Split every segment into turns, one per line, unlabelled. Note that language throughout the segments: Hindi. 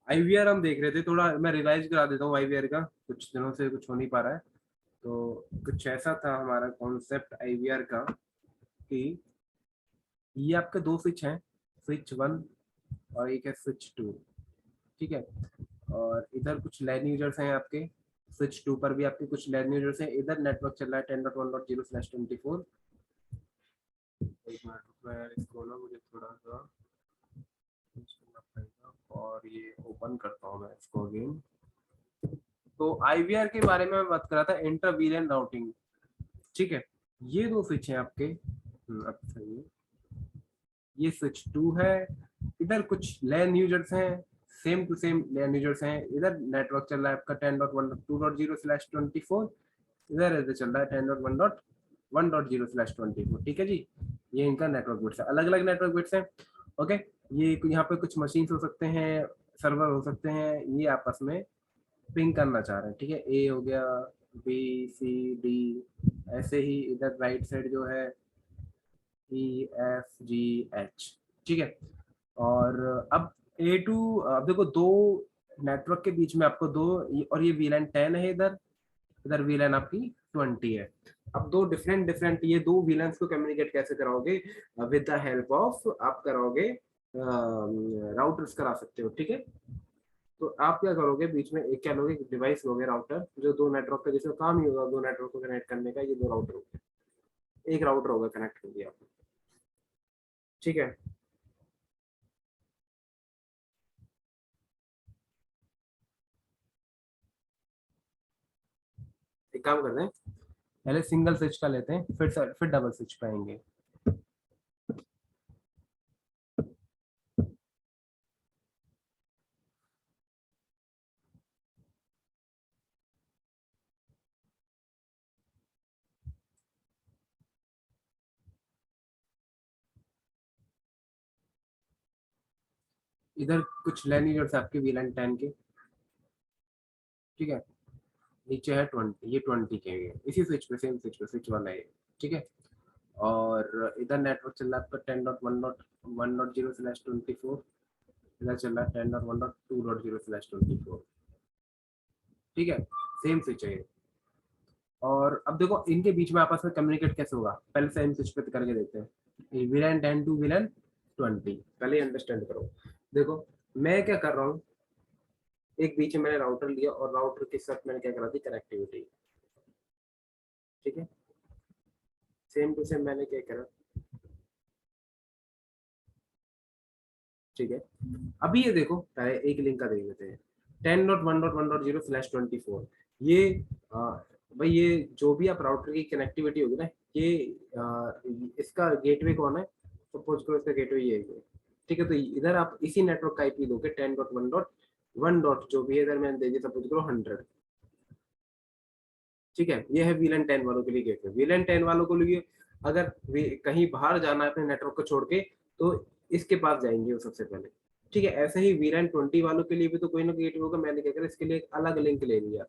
आईवीआर हम देख रहे थे, थोड़ा मैं रिवाइज करा देता हूँ आईवीआर का, कुछ दिनों से कुछ हो नहीं पा रहा है। तो कुछ ऐसा था हमारा कॉन्सेप्ट आईवीआर का कि ये आपके दो स्विच हैं, स्विच वन और एक है स्विच टू। ठीक है, और इधर कुछ लैन यूजर्स हैं आपके, स्विच टू पर भी आपके कुछ लैन यूजर्स हैं। इधर नेटवर्क चल रहा है 10.1.0/24। एक मिनट रुको यार, इसको ना मुझे थोड़ा सा चेंज करना पड़ेगा, और ये ओपन करता हूँ मैं इसको अगेन। तो आईवीआर के बारे में मैं बात कर रहा था, इंटर वीलैन राउटिंग। ठीक है, ये दो स्विच हैं आपके। अब सही है, ये स्विच टू है, इधर कुछ लैन यूजर्स हैं, same to same LAN users हैं। इधर नेटवर्क चल रहा है आपका 10.1.2.0/24, इधर इधर चल रहा है 10.1.1.0/24। ठीक है जी, ये इनका नेटवर्क बिट्स है, अलग अलग नेटवर्क बिट्स हैं। ओके, ये यहाँ पे कुछ मशीन हो सकते हैं, सर्वर हो सकते हैं, ये आपस में पिंग करना चाह रहे हैं। ठीक है, ए हो गया, बी, सी, डी, ऐसे ही इधर राइट साइड जो है ई, एफ, जी, एच। ठीक है, और अब ए टू, अब देखो दो नेटवर्क के बीच में आपको दो, और ये वीलैन 10 है, इधर इधर वीलैन आपकी 20 है। अब दो डिफरेंट डिफरेंट ये दो वीलैंस को कम्युनिकेट कैसे कराओगे? विद द हेल्प ऑफ आप कराओगे राउटर्स करा सकते हो। ठीक है, तो आप क्या करोगे, बीच में एक क्या लोगे, डिवाइस लोगे राउटर, जो दो नेटवर्क का जिसमें काम ही होगा दो नेटवर्क को कनेक्ट करने का, ये दो राउटर होगा, एक राउटर होगा कनेक्ट कर दिया आपने। ठीक है, एक काम करते हैं, पहले सिंगल स्विच का लेते हैं, फिर डबल स्विच पे आएंगे। इधर कुछ लैन यूजर्स आपके वीलैन 10 के। ठीक है, नीचे है 20, ये 20 के हैं, इसी स्विच पे, सेम स्विच पे, स्विच वाला है ये। ठीक है, और इधर नेटवर्क चल रहा है आपका 10.1.1.0/24, इधर चल रहा है 10.1.2.0/24। ठीक है, सेम स्विच है ये। और अब देखो इनके बीच में आपस में कम्युनिकेट कैसे होगा, पहले सेम स्विच पे करके देखते हैं। विलन 10 टू विलन 20, पहले अंडरस्टैंड करो। देखो मैं क्या कर रहा हूँ, एक बीच में मैंने राउटर लिया और राउटर के साथ मैंने क्या करा दी, कनेक्टिविटी। ठीक है, सेम टू सेम मैंने क्या करा। ठीक है, अभी ये देखो, पहले एक लिंक का देख लेते हैं, 10.1.1.0/24। ये भाई ये जो भी आप राउटर की कनेक्टिविटी होगी ना, ये इसका गेटवे कौन है, सपोज करो इसका गेटवे ये है। ठीक है, तो इधर आप इसी नेटवर्क का आईपी दोगे 10.1.1 डॉट जो भी है, इधर मैंने दे दिया सपोज करो 100। ठीक है, ये है वीलन 10 वालों के लिए गेटवे। वीलन 10 वालों को लिए अगर कहीं बाहर जाना है अपने नेटवर्क को छोड़ के, तो इसके पास जाएंगे वो सबसे पहले। ठीक है, ऐसे ही वीलन 20 वालों के लिए भी तो कोई ना गेटवे होगा, मैंने क्या करा, इसके लिए एक अलग लिंक ले लिया।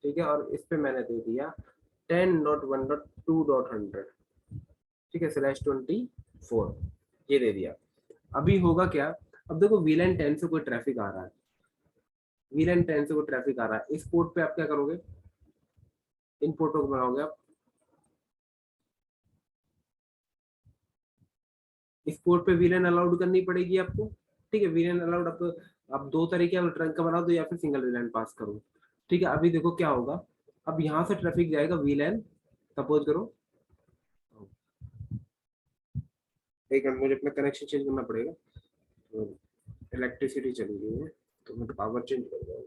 ठीक है, और इस पे मैंने दे दिया 10.1.2.100। ठीक है, /24, ये दे दिया। अभी होगा क्या, अब देखो वीलन 10 से कोई ट्रैफिक आ रहा है, वीलन 10 से कोई ट्रैफिक आ रहा है, इस पोर्ट पे आप क्या करोगे, इन पोर्टों को बनाओगे आप, इस पोर्ट पे वीलन अलाउड करनी पड़ेगी आपको। ठीक है, वीलन अलाउड आप दो तरीके आप ट्रंक का बना दो या फिर सिंगल वीलन पास करो। ठीक है, अभी देखो क्या होगा, अब यहाँ से ट्रैफिक जाएगा वीलन, सपोज करो, एक मिनट मुझे अपना कनेक्शन चेंज करना पड़ेगा, तो इलेक्ट्रिसिटी चली गई है, तो मैं पावर चेंज कर दूंगा।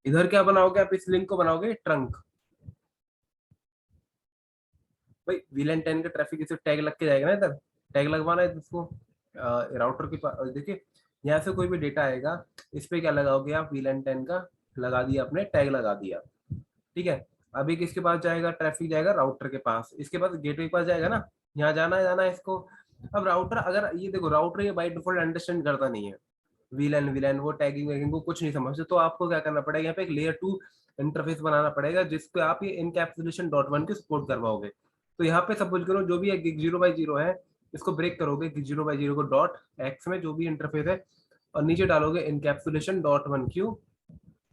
इधर क्या बनाओगे आप, इस लिंक को बनाओगे ट्रंक। भाई VLAN 10 का ट्रैफिक इसे टैग लग के जाएगा ना, इधर टैग लगवाना है इसको राउटर के पास। देखिए यहाँ से कोई भी डेटा आएगा, इस पे क्या लगाओगे आप, VLAN 10 का लगा दिया आपने, टैग लगा दिया, ठीक है। अभी किसके पास जाएगा ट्रैफिक, जाएगा राउटर के पास, इसके पास गेटवे के पास जाएगा ना, यहाँ जाना है इसको। अब राउटर, अगर ये देखो राउटर ये बाय डिफॉल्ट अंडरस्टैंड करता नहीं है VLAN विलन, वो टैगिंग वैगिंग को कुछ नहीं समझते, तो आपको क्या करना पड़ेगा, यहाँ पे एक लेयर 2 इंटरफेस बनाना पड़ेगा जिसपे आप ये इनकैप्सुलेशन डॉट वन की सपोर्ट करवाओगे। तो यहाँ पे सपोज करो जो भी गिग 0/0 है, इसको ब्रेक करोगे गिग 0/0 को डॉट एक्स में जो भी इंटरफेस है, और नीचे डालोगे इनकैप्सुलेशन डॉट वन क्यू।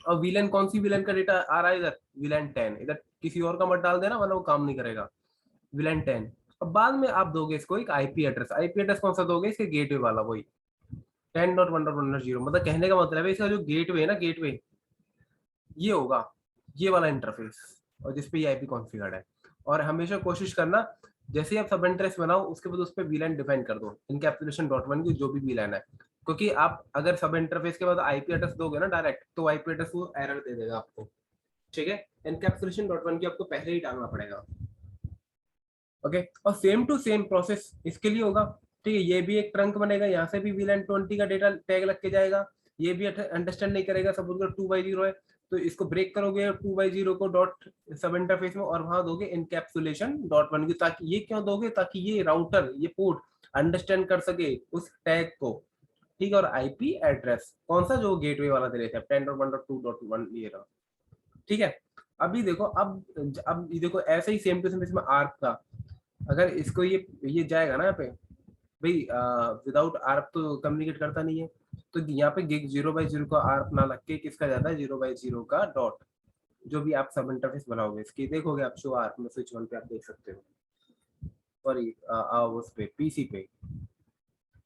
और विलन, कौन सी विलन का डेटा आ रहा है इधर, VLAN 10, इधर किसी और का मत डाल देना वरना वो काम नहीं करेगा, VLAN 10। अब बाद में आप दोगे इसको एक आईपी एड्रेस, आईपी एड्रेस कौन सा दोगे, इसके गेटवे वाला वही 10.1.1.0। मतलब कहने का मतलब है इसका जो गेटवे है ना, गेटवे ये होगा, ये वाला इंटरफेस, और जिसपे ये आईपी कॉन्फ़िगर्ड है। और हमेशा कोशिश करना जैसे ही आप सब इंटरेस्ट बनाओ उसके बाद उस पर VLAN डिफाइन कर दो, इनकैप्सुलेशन डॉट वन की जो भी VLAN है, क्योंकि आप अगर सब इंटरफेस के बाद आईपी एड्रेस दोगे ना डायरेक्ट, तो आईपी एड्रेस वो एरर दे देगा आपको, ठीक है। इनकैप्सुलेशन डॉट वन की आपको पहले ही डालना पड़ेगा, ओके। और सेम टू सेम प्रोसेस इसके लिए होगा, ठीक है। ये भी एक ट्रंक बनेगा, यहाँ से भी VLAN 20 का डेटा टैग लग के जाएगा, ये भी अंडरस्टैंड नहीं करेगा, सपोज करो 2/0 है, तो इसको ब्रेक करोगे 2/0 को डॉट सब इंटरफेस में, और वहां दोगे इनकैप्सुलेशन डॉट वन की, ताकि ये क्यों दोगे, ताकि ये राउटर, ये पोर्ट अंडरस्टैंड कर सके उस टैग को, ठीक है। और आईपी एड्रेस कौन सा, जो गेटवे वाला दे रहे थे 10.1.2.1 ये रहा, ठीक है। अभी देखो, अब ये देखो ऐसे ही सेम टू सेम इसमें आर्क का, अगर इसको ये जाएगा ना यहाँ पे, भाई विदाउट आर्प तो कम्युनिकेट करता नहीं है, तो यहाँ पे गिग 0/0 का आर्प ना लग के किसका जाता है, 0/0 का डॉट, जो भी आप सब इंटरफेस बनाओगे इसकी देखोगे आप, शो आर्प में स्विच वन पे आप देख सकते हो, सॉरी उस पे पीसी पे,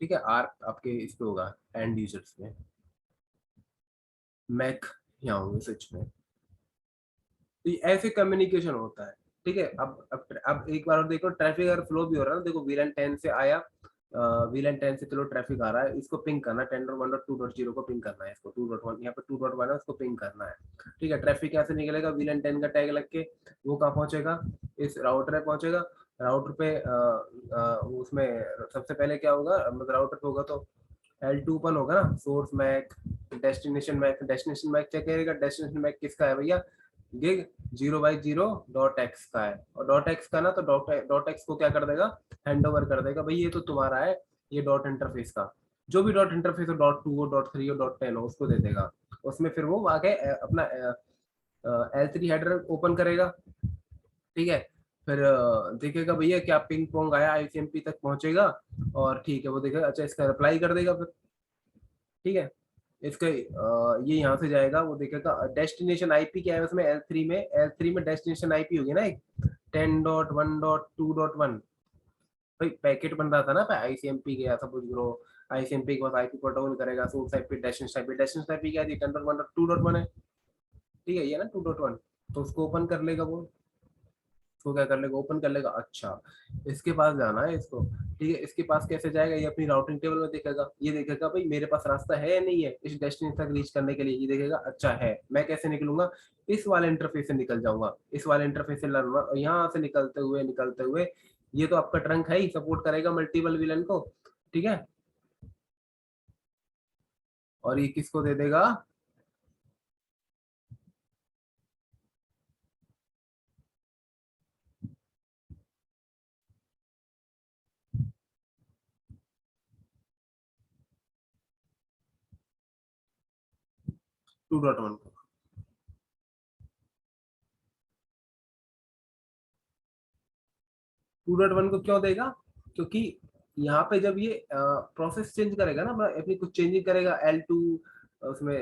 ठीक है। आर्प आपके इस पे होगा एंड यूजर्स में, मैक यहाँ होंगे स्विच में, तो ऐसे कम्युनिकेशन होता है, ठीक है। अब एक बार और देखो, ट्रैफिक अगर फ्लो भी हो रहा है ना, देखो VLAN 10 से आया, VLAN 10 से चलो ट्रैफिक आ रहा है, इसको पिंग करना 10.1.2.0 को पिंग करना है, इसको 2.1, यहाँ पे 2.1 है उसको पिंग करना है, ठीक है। ट्रैफिक यहाँ से निकलेगा, VLAN 10 का टैग लग के वो कहाँ पहुंचेगा, इस राउटर पे पहुंचेगा। राउटर पे उसमें सबसे पहले क्या होगा, मतलब राउटर पे होगा तो L2 ओपन होगा ना, source MAC, destination MAC, destination MAC check करेगा, डेस्टिनेशन मैक किसका है भैया, गिग 0/0 डॉट एक्स का है, और डॉट एक्स का ना, तो डॉट एक्स को क्या कर देगा, हैंड ओवर कर देगा, भाई ये तो तुम्हारा है, ये डॉट इंटरफेस का जो भी डॉट इंटरफेस हो, .2 हो, .3 हो, .10 हो, उसको दे देगा। उसमें फिर वो आगे अपना L3 हेडर ओपन करेगा, ठीक है। फिर देखेगा भैया क्या पिंग पोंग आया, ICMP तक पहुंचेगा, और ठीक है वो देखेगा, अच्छा इसका रिप्लाई कर देगा फिर, ठीक है। इसका ये यहाँ से जाएगा, वो देखेगा डेस्टिनेशन आईपी क्या है उसमें, L3 में डेस्टिनेशन आईपी होगी ना एक 10.1.2.1, भाई पैकेट बन रहा था ना ICMP के, ऐसा कुछ ग्रो, ICMP के बाद आईपी प्रोटोकॉल करेगा, सोर्स आईपी, डेस्टिनेशन आईपी क्या है, 10.1.2.1 है, ठीक है, ये ना 2.1, तो उसको ओपन कर लेगा वो, इसको क्या कर लेगा, ओपन कर लेगा, अच्छा इसके पास जाना है इसको, ठीक है। इसके पास कैसे जाएगा, ये अपनी राउटिंग टेबल में देखेगा, ये देखेगा भाई मेरे पास रास्ता है या नहीं है इस डेस्टिनेशन तक रीच करने के लिए, ये देखेगा अच्छा है, मैं कैसे निकलूंगा, इस वाले इंटरफेस से निकल जाऊंगा, इस वाले इंटरफेस से लड़ूंगा, और यहाँ से निकलते हुए ये तो आपका ट्रंक है ही, सपोर्ट करेगा मल्टीपल विलन को, ठीक है। और ये किसको दे देगा, 2.1 को, 2.1 को क्यों देगा, क्योंकि यहाँ पे जब ये प्रोसेस चेंज करेगा ना, अपनी कुछ चेंजिंग करेगा L2, उसमें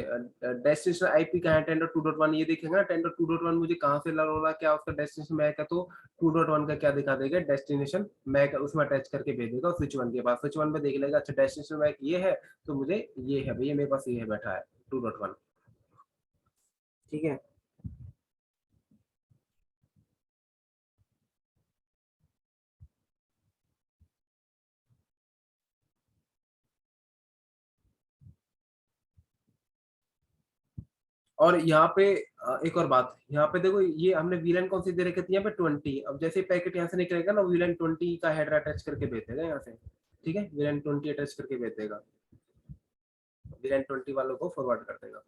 डेस्टिनेशन आईपी कहाँ है, 10.2.1, ये देखेगा ना 10.2.1 मुझे कहाँ से लड़ हो रहा है, क्या उसका डेस्टिनेशन मैक है, तो 2.1 का क्या दिखा देगा, डेस्टिनेशन मैक उसमें अटैच करके भेज देगा स्विच वन के पास, स्विच वन पे देख लेगा, अच्छा डेस्टिनेशन मैक ये है, तो मुझे ये है भैया, मेरे पास ये है बैठा है 2.1, ठीक है। और यहाँ पे एक और बात, यहाँ पे देखो ये हमने वीलन कौन सी दे रखी थी यहाँ पे 20। अब जैसे पैकेट यहाँ से निकलेगा ना, वीलन 20 का हेडर अटैच करके भेज देगा यहाँ से, ठीक है, वीलन 20 अटैच करके भेज देगा, वीलन 20 वालों को फॉरवर्ड कर देगा।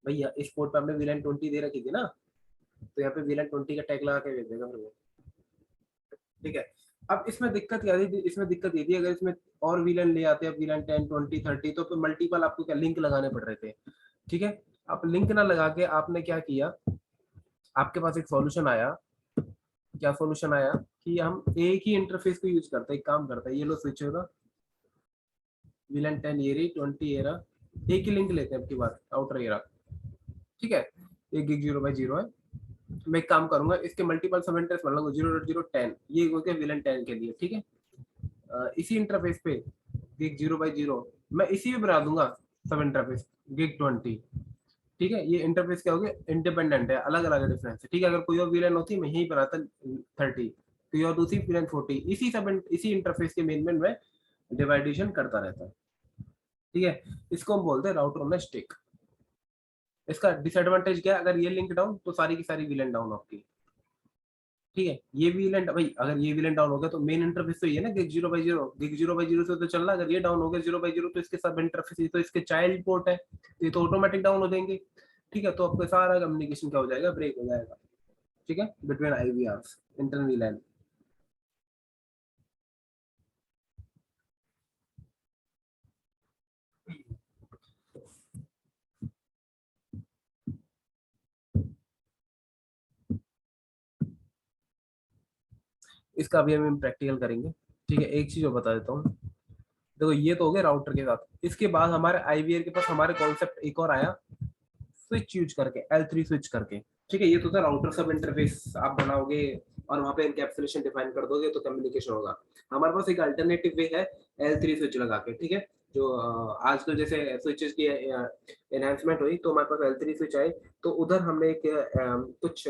भैया इस पोर्ट पे हमने वीलन 20 दे रखी थी ना, तो यहाँ पे वीलन 20 का टैग लगा के भेज देगा फिर वो, ठीक है। अब इसमें दिक्कत क्या थी, इसमें दिक्कत ये थी अगर इसमें और वीलन ले आते हैं वीलन 10 20 30, तो फिर मल्टीपल आपको क्या लिंक लगाने पड़ रहे थे, ठीक है। आप लिंक ना लगा के आपने क्या किया, आपके पास एक सॉल्यूशन आया, क्या सॉल्यूशन आया कि हम एक ही इंटरफेस को यूज करते हैं, एक काम करता है, ये लो स्विच होगा, वीलन 10 ये रही, 20 ये रहा, एक ही लिंक लेते हैं आपकी बात, आउटर ये रहा, ठीक है, एक गिग 0/0 है। मैं एक काम करूंगा, इसके मल्टीपल सब इंटरफेस बना लूंगा, 0.010 ये हो गया विलन 10 के लिए, ठीक है। इसी इंटरफेस पे गिग 0/0 मैं इसी में बना दूंगा सब इंटरफेस गिग 20, ठीक है। ये इंटरफेस क्या हो गया, इंडिपेंडेंट है, अलग अलग डिफरेंस है, ठीक है। अगर कोई और विलन होती मैं यही बनाता 30, कोई और दूसरी विलन 40, इसी इंटरफेस के मेन में मैं डिवाइडेशन करता रहता है, ठीक है। इसको हम बोलते हैं राउटर ऑन स्टिक। इसका डिसएडवांटेज क्या है, अगर ये लिंक डाउन तो सारी की सारी विलन डाउन आपकी, ठीक है। ये विलन भाई, अगर ये विलन डाउन हो गया तो मेन इंटरफेस तो ये है ना गिग 0/0, गिग 0/0 से तो चल रहा है, अगर ये डाउन हो गया 0/0 तो इसके सब इंटरफेस, तो इसके चाइल्ड पोर्ट है, ये तो ऑटोमेटिक डाउन हो जाएंगे, ठीक है। तो आपका सारा कम्युनिकेशन क्या हो जाएगा, ब्रेक हो जाएगा, ठीक है, बिटवीन आईवीआरस, इंटरनल वीलैन। इसका अभी हम प्रैक्टिकल करेंगे, ठीक है। एक चीज और बता देता हूँ, देखो ये तो हो गया राउटर के साथ, इसके बाद हमारे आईवीआर के पास हमारे कॉन्सेप्ट एक और आया, स्विच यूज करके, L3 स्विच करके, ठीक है। ये तो था राउटर सब इंटरफेस आप बनाओगे और वहां पे एनकैप्सुलेशन डिफाइन कर दोगे तो कम्युनिकेशन होगा। हमारे पास एक अल्टरनेटिव वे है L3 स्विच लगा के, ठीक है। जो आजकल जैसे स्विचेस की एनहांसमेंट हुई तो हमारे पास L3 स्विच आए, तो उधर हमने एक कुछ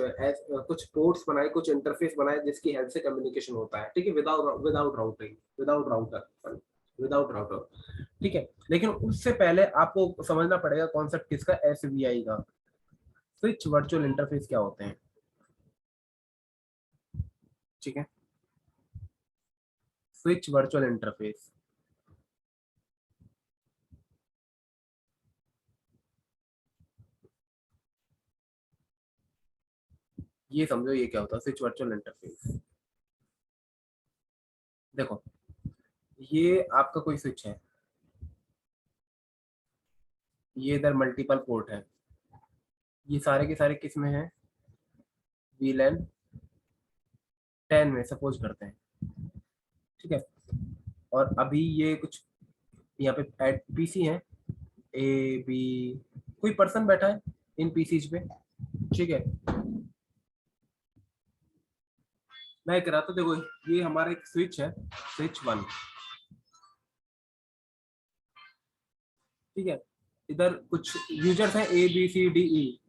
पोर्ट्स बनाए, कुछ इंटरफेस बनाए जिसकी हेल्प से कम्युनिकेशन होता है, ठीक है, विदाउट राउटिंग, विदाउट राउटर, ठीक है। लेकिन उससे पहले आपको समझना पड़ेगा कॉन्सेप्ट किसका, SVI का, स्विच वर्चुअल इंटरफेस क्या होते हैं, ठीक है। स्विच वर्चुअल इंटरफेस, ये समझो ये क्या होता है स्विच वर्चुअल इंटरफेस। देखो ये आपका कोई स्विच है, ये इधर मल्टीपल पोर्ट है, ये सारे के सारे किस में है, VLAN 10 में सपोज करते हैं, ठीक है। और अभी ये कुछ यहाँ पे पीसी है, A B, कोई पर्सन बैठा है इन पीसीज पे, ठीक है। मैं कह रहा था देखो ये हमारा एक स्विच है, स्विच 1, ठीक है। इधर कुछ यूजर्स हैं ABCDE,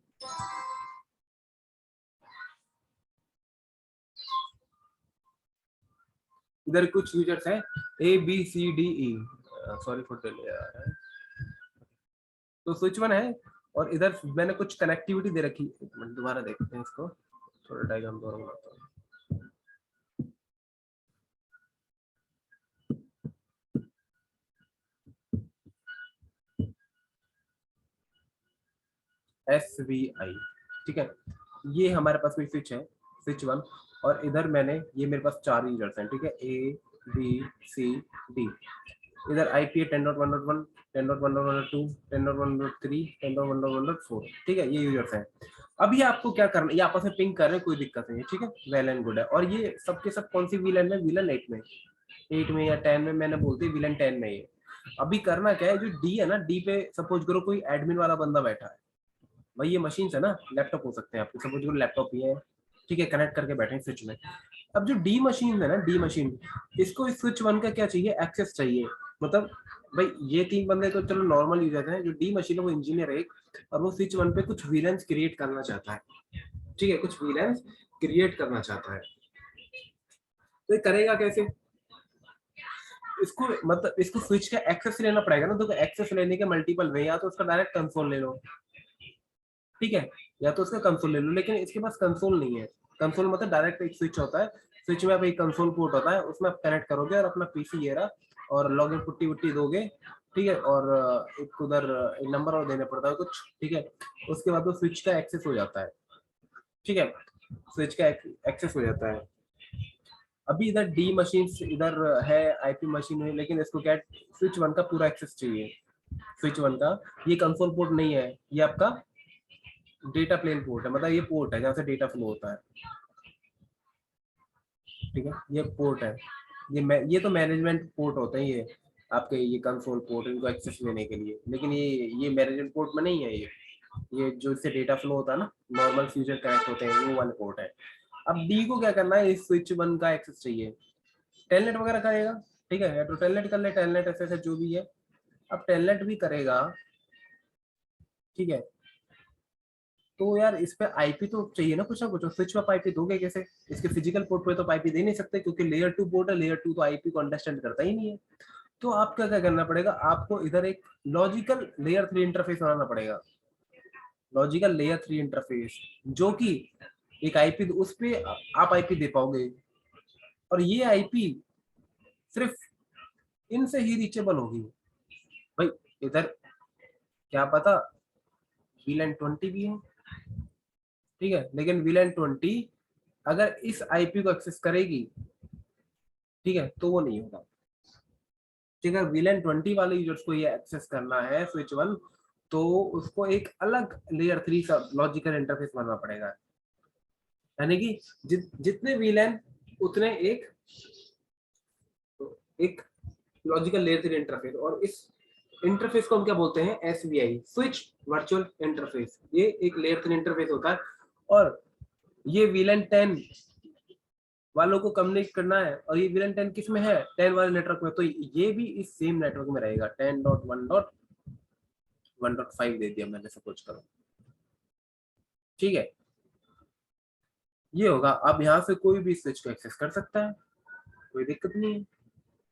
इधर कुछ यूजर्स हैं ABCDE, सॉरी फॉर डिले यार, तो स्विच 1 है और इधर मैंने कुछ कनेक्टिविटी दे रखी, एक मिनट दोबारा देखते हैं इसको, थोड़ा डायग्राम दोबारा बनाता हूँ। SVI, ठीक है। ये हमारे पास कोई स्विच है, स्विच 1, और इधर मैंने, ये मेरे पास 4 यूजर्स हैं, ठीक है, ABCD, इधर IP है 10.1.1, 10.1.1.2, 10.1.3, 10.1.1.4, ठीक है, ये यूजर्स हैं। अब ये आपको क्या करना, ये आपस में पिंग कर रहे हैं, कोई दिक्कत नहीं है, ठीक है, वेल एंड गुड है। और ये सबके सब कौन सी वीलन में, वीलन 8 में, 8 में या 10 में, मैंने बोलती है वीलन 10 में। ये अभी करना क्या है, जो D है ना, D पे सपोज करो कोई एडमिन वाला बंदा बैठा है, भाई ये मशीन है ना, लैपटॉप हो सकते हैं आपके, सपोज करो लैपटॉप ही है, ठीक है, कनेक्ट करके बैठे हैं स्विच में। अब जो डी मशीन है ना, डी मशीन, इसको स्विच 1 का क्या चाहिए, एक्सेस चाहिए, मतलब भाई ये 3 बंदे तो चलो नॉर्मल यूजर हैं, जो डी मशीन है वो इंजीनियर है एक, और वो स्विच 1 पे कुछ वीलेंस क्रिएट करना चाहता है, ठीक है, कुछ वीलेंस क्रिएट करना चाहता है। तो ये करेगा कैसे, इसको मतलब इसको स्विच का एक्सेस लेना पड़ेगा ना, तो एक्सेस लेने के मल्टीपल वे, या तो उसका डायरेक्ट कंसोल ले लो, ठीक है, या तो उसका कंसोल ले लो, लेकिन इसके पास कंसोल नहीं है। कंसोल मतलब डायरेक्ट एक स्विच होता है, स्विच में आप एक कंसोल पोर्ट होता है, उसमें आप कनेक्ट करोगे और अपना पीसी ये रहा, और लॉगिन पुट्टी वुट्टी दोगे, ठीक है, और एक उधर एक नंबर और देना पड़ता है कुछ, ठीक है, उसके बाद वो स्विच का एक्सेस हो जाता है, ठीक है, स्विच का एक्सेस हो जाता है। अभी इधर डी मशीन इधर है, आईपी मशीन है, लेकिन इसको क्या, स्विच वन का पूरा एक्सेस चाहिए, स्विच वन का। ये कंसोल पोर्ट नहीं है, ये आपका डेटा प्लेन पोर्ट है, मतलब ये पोर्ट है जहाँ से डेटा फ्लो होता है, ठीक है, ये पोर्ट है, ये तो मैनेजमेंट पोर्ट होते हैं ये आपके, ये कंसोल पोर्ट इनको एक्सेस लेने के लिए, लेकिन ये मैनेजमेंट पोर्ट में नहीं है, ये जो इससे डेटा फ्लो होता है ना, नॉर्मल फ्यूजर कनेक्ट होते हैं, वो वाले पोर्ट है। अब डी को क्या करना है, इस स्विच वन का एक्सेस चाहिए, टेलनेट वगैरह करेगा, ठीक है, या तो टेलनेट कर ले, टेलनेट ऐसे जो भी है, अब टेलनेट भी करेगा, ठीक है, तो यार इस पे आईपी तो चाहिए ना कुछ ना कुछ, स्विच पे आईपी दोगे कैसे, इसके फिजिकल पोर्ट पे तो आईपी दे नहीं सकते, क्योंकि लेयर 2 पोर्ट है, लेयर 2 तो आईपी को अंडरस्टैंड करता ही नहीं है। तो आपका क्या करना पड़ेगा, आपको इधर एक लॉजिकल लेयर 3 इंटरफेस बनाना पड़ेगा, लॉजिकल लेयर 3 इंटरफेस, जो कि एक आईपी उस पे आप आईपी दे पाओगे, और ये आईपी सिर्फ इनसे ही रीचेबल होगी। भाई इधर क्या पता VLAN 20 भी है, ठीक है, लेकिन VLAN 20 अगर इस आईपी को एक्सेस करेगी, ठीक है, तो वो नहीं होगा, ठीक है, VLAN 20 वाले यूजर्स को ये एक्सेस करना है स्विच वन, तो उसको एक अलग लेयर 3 का लॉजिकल इंटरफेस बनना पड़ेगा, यानी कि जितने VLAN उतने एक एक लॉजिकल लेयर 3 इंटरफेस, और इस इंटरफेस को हम क्या बोलते हैं, SVI, स्विच वर्चुअल इंटरफेस, ये एक लेयर 3 इंटरफेस होता है, और ये VLAN 10 वालों को कम्युनिकेट करना है, और ये VLAN 10 किस में है, 10 वाले नेटवर्क में, तो ये भी इस सेम नेटवर्क में रहेगा, 10.1.1.5 दे दिया मैंने, सपोज करो, ठीक है, ये होगा। अब यहाँ से कोई भी स्विच को एक्सेस कर सकता है, कोई दिक्कत नहीं है,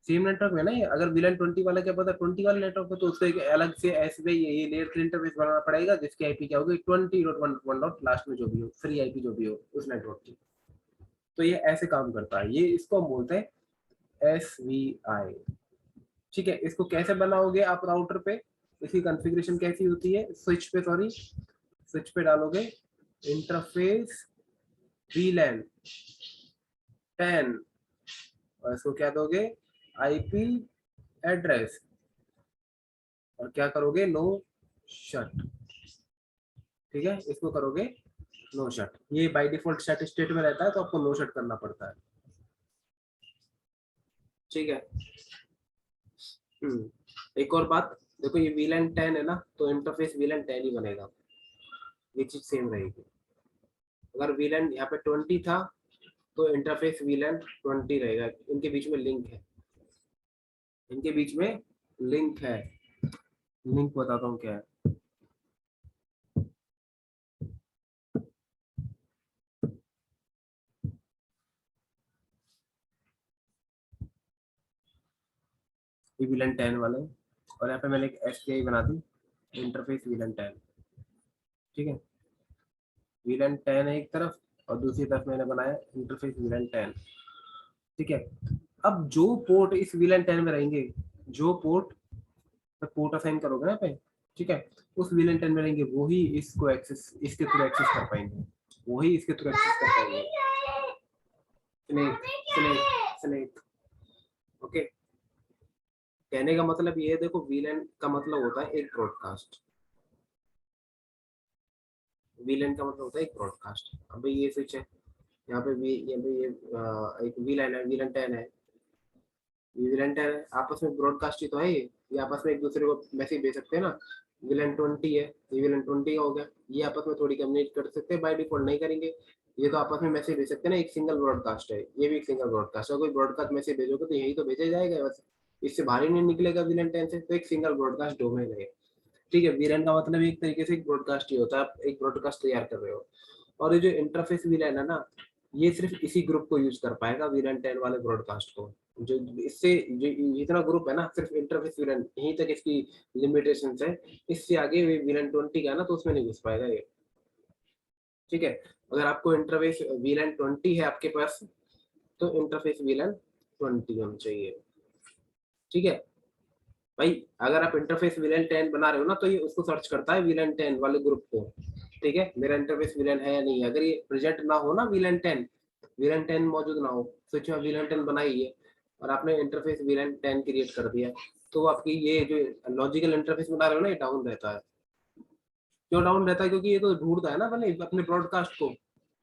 सेम नेटवर्क में ना ये, अगर VLAN 20 वाला क्या पता 20 वाले नेटवर्क में, तो उसको एक अलग से SVI ये लेयर 3 इंटरफेस बनाना पड़ेगा, जिसकी आईपी क्या होगी, 20.1.1. लास्ट में जो भी हो, फ्री आईपी जो भी हो उस नेटवर्क की, तो ये ऐसे काम करता है, ये इसको हम बोलते हैं SVI, ठीक है। इसको कैसे बनाओगे आप राउटर पे, इसकी कॉन्फ़िगरेशन कैसी होती है, स्विच पे, सॉरी स्विच पे डालोगे इंटरफेस VLAN 10, और इसको क्या दोगे, आईपी एड्रेस, और क्या करोगे, नो शट, ठीक है, इसको करोगे नो शट, ये बाय डिफॉल्ट शट स्टेट में रहता है, तो आपको नो शट करना पड़ता है, ठीक है। एक और बात, देखो ये VLAN 10 है ना, तो इंटरफेस VLAN 10 ही बनेगा, ये चीज सेम रहेगी। अगर VLAN यहाँ पे 20 था, तो इंटरफेस VLAN 20 रहेगा, इनके बीच में लिंक है, इनके बीच में लिंक है, लिंक बताता हूँ क्या है। ये VLAN 10 वाले, और यहाँ पे मैंने एक SPI बना दी, इंटरफेस VLAN 10, ठीक है, VLAN 10 है एक तरफ, और दूसरी तरफ मैंने बनाया इंटरफेस VLAN 10, ठीक है। अब जो पोर्ट इस VLAN 10 में रहेंगे, जो पोर्ट पोर्ट असाइन करोगे ना पे, ठीक है, उस VLAN 10 में रहेंगे, वही इसको एक्सेस, इसके थ्रू एक्सेस कर पाएंगे, वही इसके थ्रू एक्सेस कर पाएंगे, स्नेक स्नेक स्नेक, ओके। कहने का मतलब ये है, देखो VLAN का मतलब होता है एक ब्रॉडकास्ट, VLAN का मतलब होता है एक ब्रॉडकास्ट। अब ये स्विच है, यहाँ पे भी, यहाँ पे ये एक VLAN है, VLAN 10 है, ये VLAN 10 है, आपस में ब्रॉडकास्ट ही तो है ये आपस में एक दूसरे को मैसेज भेज सकते हैं ना। VLAN 20 है, ये VLAN 20 का हो गया, ये आपस में थोड़ी कम्युनिकेट कर सकते हैं, बाय डिफॉल्ट नहीं करेंगे, ये तो आपस में मैसेज भेज सकते हैं ना, एक सिंगल ब्रॉडकास्ट है, ये भी एक सिंगल ब्रॉडकास्ट है, कोई ब्रॉडकास्ट मैसेज भेजोगे तो यही तो भेजा जाएगा, बस इससे बाहर ही नहीं निकलेगा VLAN 10 से, तो एक सिंगल ब्रॉडकास्ट डोमेन है, ठीक है। VLAN का मतलब एक तरीके से एक ब्रॉडकास्ट ही होता है, आप एक ब्रॉडकास्ट तैयार कर रहे हो, और ये जो इंटरफेस VLAN है ना, ये सिर्फ इसी ग्रुप को यूज कर पाएगा, VLAN 10 वाले ब्रॉडकास्ट को, जो इससे जो इतना ग्रुप है ना, सिर्फ इंटरफेस VLAN यहीं तक इसकी लिमिटेशन है, इससे आगे VLAN 20 का ना, तो उसमें नहीं घुस पाएगा ये, ठीक है। अगर आपको इंटरफेस वीलन 20 है आपके पास, तो इंटरफेस वीलन 20 होना चाहिए। ठीक है भाई, अगर आप इंटरफेस वीलन 10 बना रहे हो ना, तो ये उसको सर्च करता है वीलन 10 वाले ग्रुप को। ठीक है, मेरा इंटरफेस वीलन है या नहीं है। अगर ये प्रेजेंट ना हो ना वीलन 10, वीलन 10 मौजूद ना हो, स्विच में वीलन 10 बनाई है और आपने इंटरफेस वीलन 10 क्रिएट कर दिया, तो आपकी ये जो लॉजिकल इंटरफेस बना रहे हो ना, ये डाउन रहता है। क्यों डाउन रहता है? क्योंकि ये तो ढूंढता है ना पहले अपने ब्रॉडकास्ट को,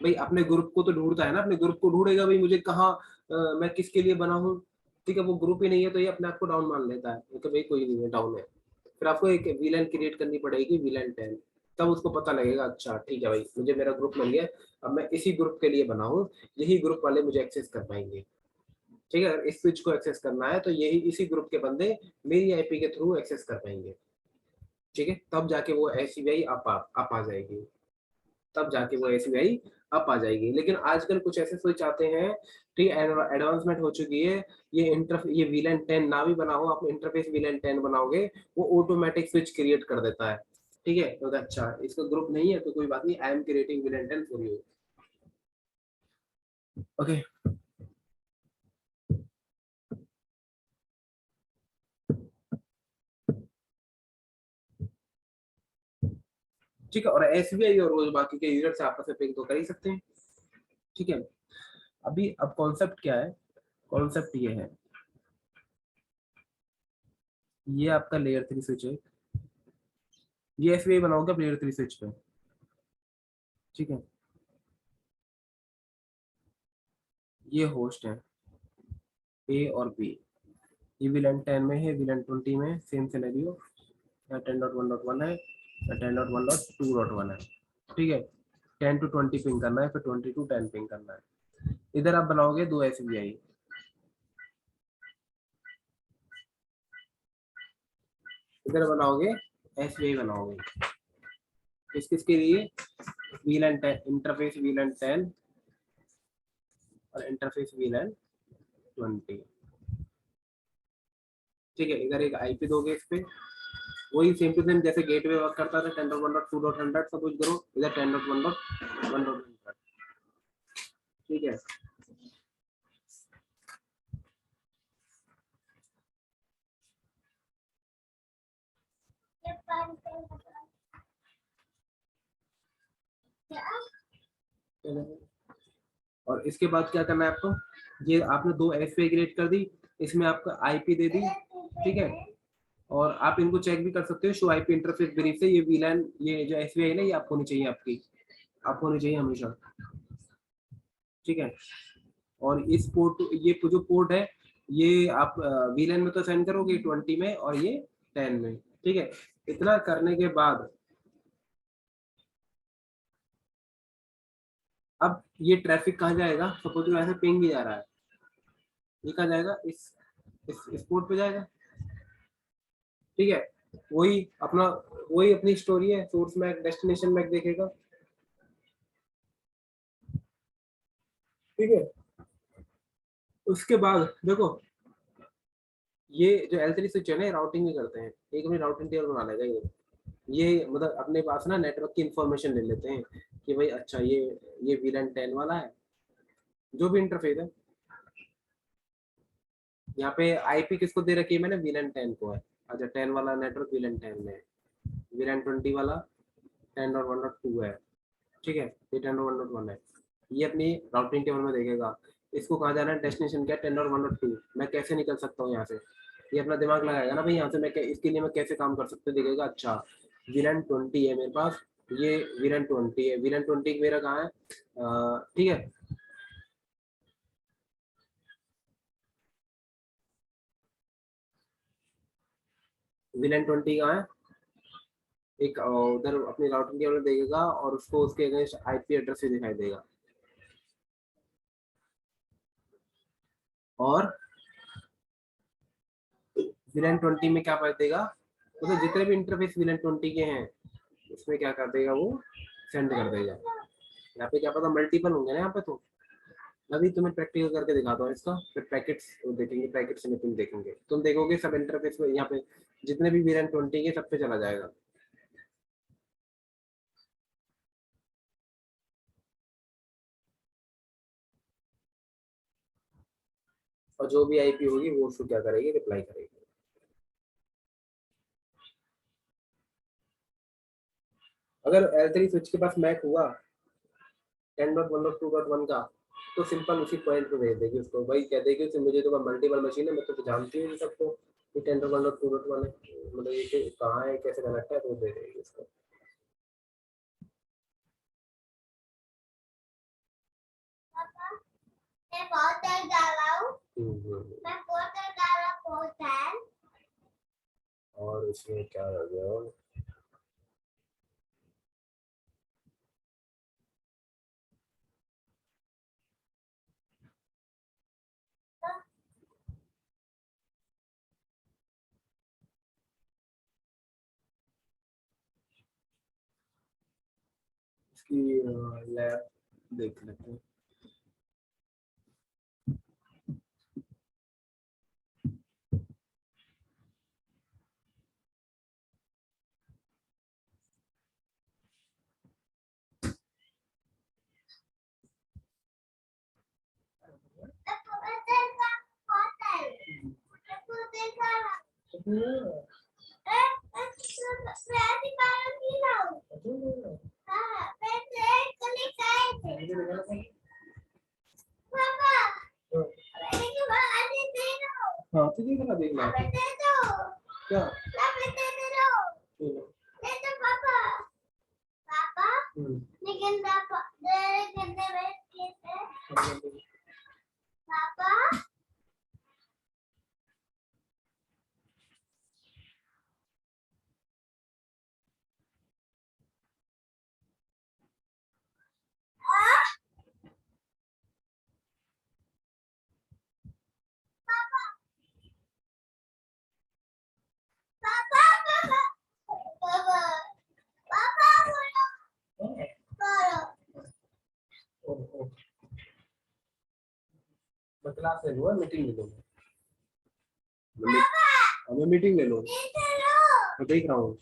भाई अपने ग्रुप को तो ढूंढता है ना, अपने ग्रुप को ढूंढेगा भाई मुझे कहाँ, मैं किसके लिए बना हूँ। ठीक है, वो ग्रुप ही नहीं है तो ये अपने आप को डाउन मान लेता है कि भाई कोई नहीं है, डाउन है। फिर आपको एक वीलन क्रिएट करनी पड़ेगी, वीलन 10, तब उसको पता लगेगा अच्छा ठीक है भाई मुझे मेरा ग्रुप मिल गया, अब मैं इसी ग्रुप के लिए बना हूँ, यही ग्रुप वाले मुझे एक्सेस कर पाएंगे। ठीक है, अगर इस स्विच को एक्सेस करना है तो यही इसी ग्रुप के बंदे मेरी आईपी के थ्रू एक्सेस कर पाएंगे। ठीक है, तब जाके वो एसबीआई अप आ जाएगी, तब जाके वो एसबीआई अप आ जाएगी। लेकिन आजकल कुछ ऐसे स्विच आते हैं, ठीक है, एडवांसमेंट हो चुकी है, ये वीलन 10 ना भी बना हो, आप इंटरफेस वीलन 10 बनाओगे, वो ऑटोमेटिक स्विच क्रिएट कर देता है। ठीक है, तो अच्छा इसका ग्रुप नहीं है तो कोई बात नहीं, I am creating VLAN 10 for you. Okay, ठीक है, और एसबीआई और वो बाकी के यूजर से आपस में पिंग तो कर ही सकते हैं। ठीक है, अभी अब कॉन्सेप्ट क्या है, कॉन्सेप्ट ये है, ये आपका लेयर 3 स्विच है, ये एसबीआई बनाओगे आप लेयर 3 स्विच पे। ठीक है, ये होस्ट है ए और बी, ये वीलन 10 में है, वीलन 20 में सेम सिनेरियो, या 10.1.1 है या 10.1.2.1 है। ठीक है, 10 to 20 पिंग करना है, फिर 20 to 10 पिंग करना है। इधर आप बनाओगे दो एसबीआई, इधर बनाओगे एसबीआई बनाओगे, किस किस के लिए, वीलन 10, इंटरफेस वीलन 10 और इंटरफेस वीलन 20। ठीक है, इधर एक आईपी दोगे इस पे, वही सेम टू सेम जैसे गेटवे वर्क करता था, 10.1.2.100 सब कुछ करो, इधर 10.1.1.100। ठीक है, और इसके बाद क्या करना है आपको, ये आपने दो एसपीआई क्रिएट कर दी, इसमें आपका आईपी दे दी। ठीक है, और आप इनको चेक भी कर सकते हो, शो आईपी इंटरफेस ब्रीफ से, ये वीलैन, ये जो एसबीआई है ना, ये आपको होनी चाहिए, आपको होनी चाहिए हमेशा। ठीक है, और इस पोर्ट, ये जो पोर्ट है, ये आप वीलैन में तो सेंड करोगे 20 में और ये 10 में। ठीक है, इतना करने के बाद अब ये ट्रैफिक कहाँ जाएगा, सपोज ऐसे पिंग ही जा रहा है, ये कहाँ जाएगा, इस पोर्ट पे जाएगा। ठीक है, वही अपना, वही अपनी स्टोरी है, सोर्स मैक डेस्टिनेशन मैक देखेगा। ठीक है, उसके बाद देखो, ये जो L3 स्विच है ना, राउटिंग भी करते हैं, एक अपनी राउटिंग टेबल बना लेगा ये मतलब अपने पास ना नेटवर्क की इंफॉर्मेशन ले लेते हैं कि भाई अच्छा ये वीलन 10 वाला है, जो भी इंटरफेस है, यहाँ पे आईपी किसको दे रखी है मैंने, वीलन 10 को है। अच्छा 10 वाला नेटवर्क वीलन 10 में है, वीलन 20 वाला 10.1.2 है। ठीक है, ये 10.1.1 है, ये अपनी राउटिंग टेबल में देखेगा, इसको कहाँ जाना है, डेस्टिनेशन क्या है, 10.1.2, मैं कैसे निकल सकता हूँ यहाँ से, ये अपना दिमाग लगाएगा ना भाई, यहाँ से मैं इसके लिए मैं कैसे काम कर सकता हूँ, देखेगा अच्छा वीलन 20 है मेरे पास, ये वीलन 20 है, वीलन 20 मेरा कहाँ है, ठीक है, वीलन 20 कहाँ है, एक उधर अपनी राउटिंग टेबल में देखेगा और उसको उसके अगेंस्ट आईपी एड्रेस ही दिखाई देगा। और विलन 20 में क्या कर देगा, मतलब जितने भी इंटरफेस विलन 20 के हैं उसमें क्या कर देगा, वो सेंड कर देगा। यहाँ पे क्या पता मल्टीपल होंगे ना यहाँ पे, तो अभी तुम्हें प्रैक्टिकल करके दिखाता हूँ इसका, फिर पैकेट्स देखेंगे, पैकेट स्निपिंग देखेंगे, तुम देखोगे सब इंटरफेस में यहाँ पे जितने भी विलन 20 के सब पे चला जाएगा। और जो भी आईपी होगी वो उसको क्या करेगी, रिप्लाई करेगी। अगर L3 स्विच के पास मैक हुआ 10.1.2.1 का, तो सिंपल उसी पॉइंट पे भेज देगी उसको, भाई कह देगी कि मुझे तो मल्टीपल मशीन है, मैं तो जानती हूँ इन सबको, ये 10.1.2.1 है, मतलब ये कहाँ है, कैसे कनेक्ट है, तो दे देगी उसको। मैं बहुत तेज डाल रहा हूँ, मैं बहुत तेज डाल रहा हूँ, बहुत तेज। और इसमें क्या रह गया, इसकी लैब देख लेते हैं। हाँ तो देखना देखना क्या लेकिन पापा मैं क्लास ले लूँगा, मीटिंग ले लूँगा, मैं मीटिंग ले लूँगा, मैं देख रहा हूँ।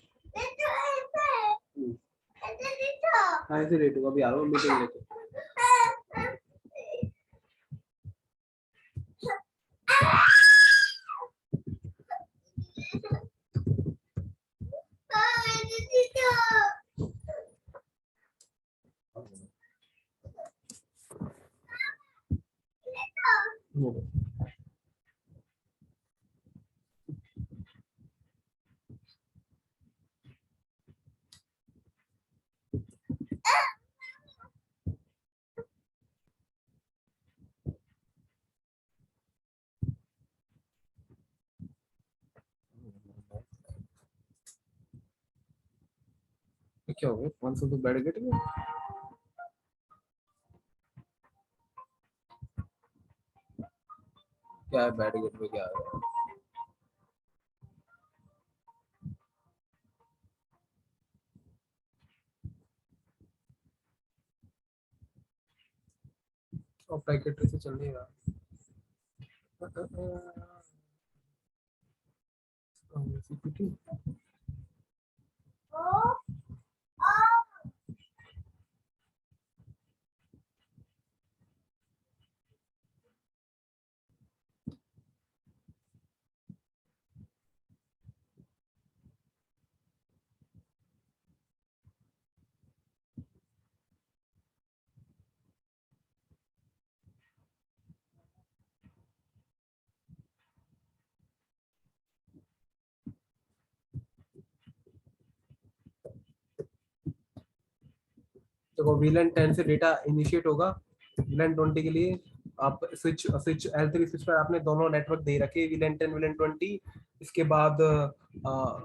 हाँ ऐसे रेट होगा, अभी आ रहा हूँ मीटिंग लेके। क्या हो गया, 500 तो बैठ गए। क्या है बैठ गेट में, क्या है? और पैकेट से चल रहा सीपीटी। तो VLAN 10 से डेटा इनिशिएट होगा, VLAN 20 के लिए आप स्विच स्विच L3 स्विच पर आपने दोनों नेटवर्क दे रखे, VLAN 10 VLAN 20। इसके बाद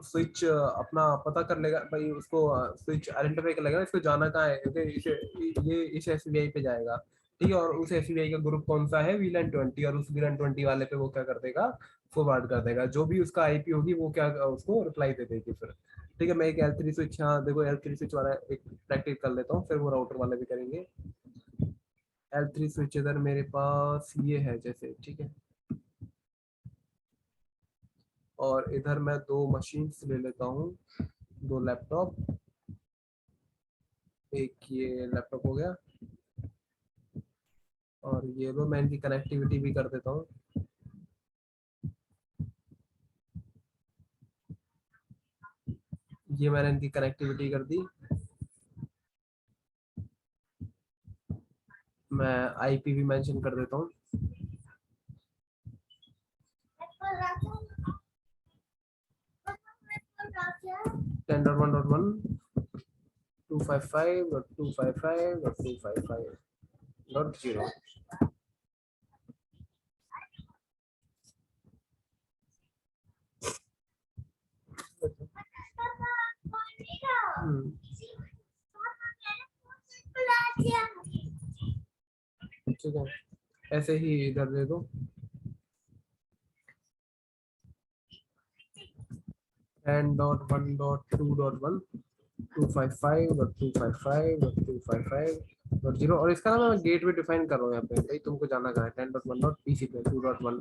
स्विच अपना पता कर लेगा भाई, उसको स्विच आइडेंटिफाई कर लेगा इसको जाना कहाँ है, क्योंकि ये इस SVI पे जाएगा, ठीक है, और उस SVI का ग्रुप कौन सा है, VLAN 20, और उस VLAN 20 वाले पे वो क्या कर देगा, फॉरवर्ड कर देगा, जो भी उसका IP होगी वो क्या उसको रिप्लाई दे देगी फिर। ठीक है, मैं एक L3 स्विच, हाँ देखो L3 स्विच वाला एक प्रैक्टिस कर लेता हूँ, फिर वो राउटर वाले भी करेंगे। L3 स्विच इधर मेरे पास ये है जैसे, ठीक है, और इधर मैं दो मशीन्स ले लेता हूँ, दो लैपटॉप, एक ये लैपटॉप हो गया, और ये लो मैं इनकी कनेक्टिविटी भी कर देता हूँ। ये मैंने इनकी कनेक्टिविटी कर दी। मैं आईपी भी मेंशन कर देता हूँ। 10.1.1 255.255.255.0 ठीक है, ऐसे ही इधर दे दो 10.1.2.1 255.255.255.0 और इसका ना मैं गेट भी डिफाइन कर रहा हूँ यहाँ पे भाई, तुमको जाना कहाँ है 10.1.pc पे 2.1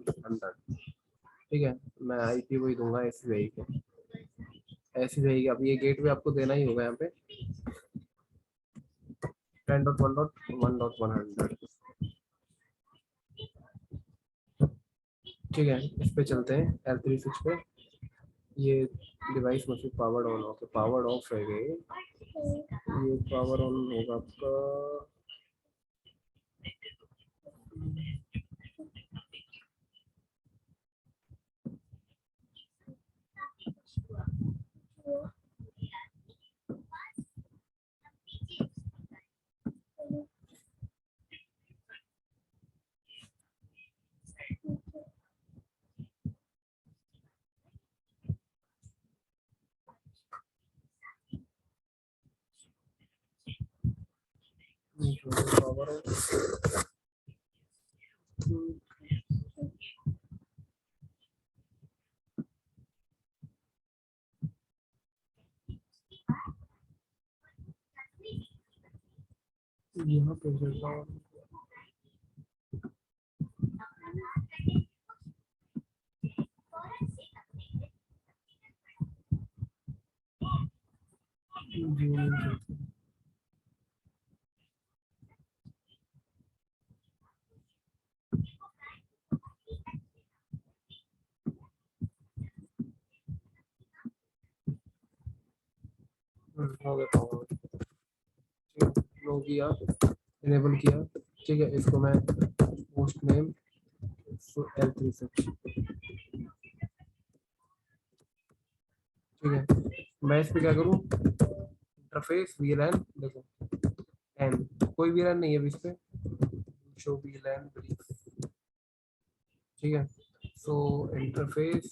ठीक है। मैं आईपी वही दूंगा एसबीआई के, एसबीआई अब ये गेट भी आपको देना ही होगा यहाँ पे 10.1.1.100 ठीक है। इस पे चलते हैं L3 स्विच पे। ये डिवाइस मुझे पावर ऑन हो, पावर ऑफ है गए, ये पावर ऑन होगा आपका। पावर ऑन यहाँ पे हो गया पावर लो किया, इनेबल किया। ठीक है, इसको मैं पोस्ट नेम L3 से ठीक है। मैं इस पे क्या करूँ, इंटरफेस VLAN देखो एन, कोई VLAN नहीं है अभी इस पे, शो VLAN ब्रीफ ठीक है। सो इंटरफेस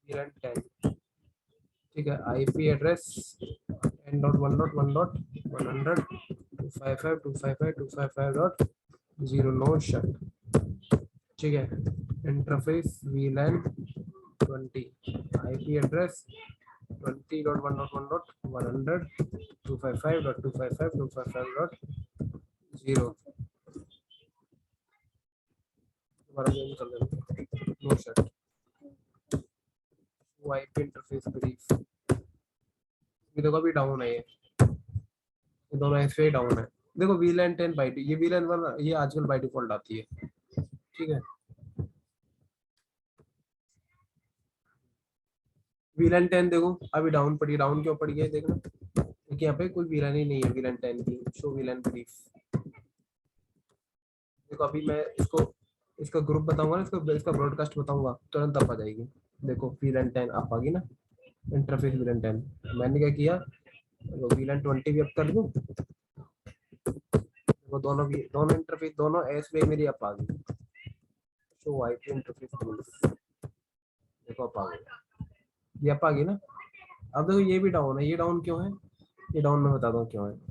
VLAN 10 ठीक है। आईपी एड्रेस 10.1.1.100.255.255.255.0 नो शट ठीक है। इंटरफेस VLAN 20 आईपी एड्रेस 20.1.1.100.255.255.255.0 दोबारा जोइन कर लेते हैं, no shut IP interface brief. ये देखो अभी डाउन है, ये दोनों ऐसे डाउन है। देखो VLAN 10 बाई, ये VLAN 1 ये आजकल बाय डिफॉल्ट आती है ठीक है। VLAN 10 देखो अभी डाउन पड़ी, डाउन क्यों पड़ी है देखना, क्योंकि यहाँ पे कोई VLAN ही नहीं है VLAN 10 की। शो VLAN ब्रीफ देखो, अभी मैं इसको इसका ग्रुप बताऊंगा ना, इसका ब्रॉडकास्ट बताऊंगा, तुरंत आप आ जाएगी। देखो VLAN 10 आप आ गई ना, इंटरफेस VLAN 10। मैंने क्या किया, वो VLAN 20 भी अप कर दूं, वो दोनों इंटरफेस दोनों एस वे मेरी अप आ गई। शो आईपी इंटरफेस ब्रीफ देखो अप आ गई, ये अप आ गई ना। अब देखो ये भी डाउन है, ये डाउन क्यों है, ये डाउन में बता दूं क्यों है।